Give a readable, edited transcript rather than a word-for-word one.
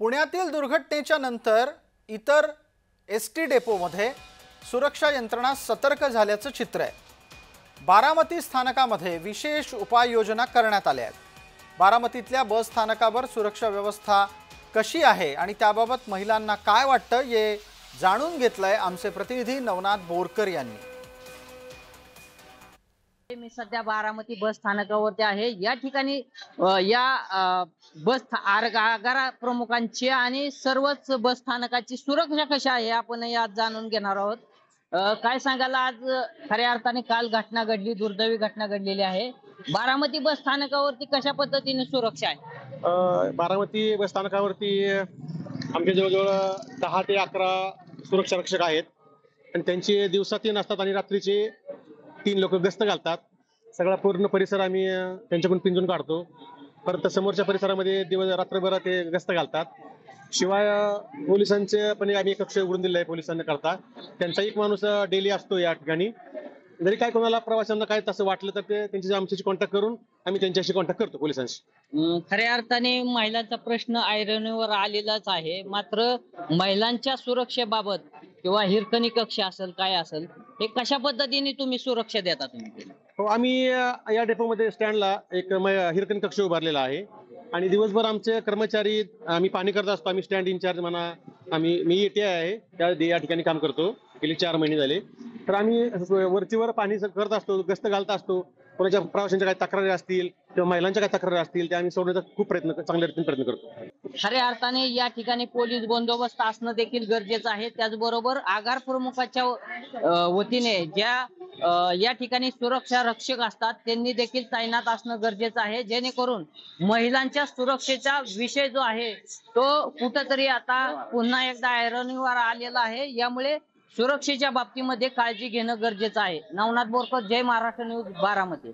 पुण्यातील दुर्घटनेच्या नंतर इतर एसटी डेपोमध्ये सुरक्षा यंत्रणा सतर्क झाल्याचं चित्र आहे। बारामती स्थानकामध्ये विशेष उपाययोजना करण्यात आल्या आहेत। बारामतीतल्या बस स्थानकावर सुरक्षा व्यवस्था कशी आहे आणि त्याबाबत महिलांना काय वाटतं हे जाणून घेतलंय आमचे प्रतिनिधी नवनाथ बोरकर यांनी। मी सध्या बारामती बस स्थानकावरती आहे। या ठिकाणी या बस आगार प्रमुखांची आणि सर्वच बस स्थानकाची सुरक्षा कशी आहे आपण आज जाणून घेणार आहोत। काय सांगाल, आज खऱ्या अर्थाने काल घटना घडली, दुर्दैवी घटना घडलेली आहे। बारामती बस स्थानकावरती कशा पद्धतीने सुरक्षा आहे? बारामती बस स्थानकावरती आमच्या जवळजवळ 10 ते 11 सुरक्षा रक्षक आहेत आणि त्यांची दिवसा 3 असतात आणि रात्रीचे 3 लोक गस्त घालतात। सगळा पूर्ण परिसर आम्ही त्यांच्याकडून पिंजून काढतो। परत समोरच्या परिसरामध्ये दिवस रात्रभर ते गस्त घालतात। शिवाय पोलिसांचे पण आम्ही एक कक्ष उघडून दिलं आहे पोलिसांना करता। त्यांचा एक माणूस डेली असतो या ठिकाणी। जरी काय कोणाला प्रवाशांना काय तसं वाटलं तर ते त्यांच्याशी आमच्याशी कॉन्टॅक्ट करून आम्ही त्यांच्याशी कॉन्टॅक्ट करतो पोलिसांशी। खऱ्या अर्थाने महिलांचा प्रश्न ऐरणीवर आलेलाच आहे। मात्र महिलांच्या सुरक्षेबाबत किंवा हिरकणी कक्ष असेल काय असेल, हे कशा पद्धतीने तुम्ही सुरक्षा देता तुम्ही? हो, आम्ही या डेपोमध्ये स्टँडला एक हिरकणी कक्ष उभारलेला आहे आणि दिवसभर आमचे कर्मचारी आम्ही पाणी करत असतो। आम्ही स्टँड इन्चार्ज म्हणा, मी ETA आहे, या ठिकाणी काम करतो गेले 4 महिने झाले। तर आम्ही वरचीवर पाणी करत असतो, गस्त घालत असतो। कोणाच्या प्रवाशांच्या काही तक्रारी असतील किंवा महिलांच्या काही तक्रारी असतील त्या आम्ही सोडवण्याचा खूप चांगल्या रीतीने प्रयत्न करतो। खऱ्या अर्थाने या ठिकाणी पोलीस बंदोबस्त असणं देखील गरजेचं आहे। त्याचबरोबर आगार प्रमुखाच्या वतीने ज्या या ठिकाणी सुरक्षा रक्षक असतात त्यांनी देखील तैनात असणं गरजेचं आहे, जेणेकरून महिलांच्या सुरक्षेचा विषय जो आहे तो कुठंतरी आता पुन्हा एकदा ऐरणीवर आलेला आहे। यामुळे सुरक्षेच्या बाबतीमध्ये काळजी घेणं गरजेचं आहे। नवनाथ बोरकर, जय महाराष्ट्र न्यूज, बारामती।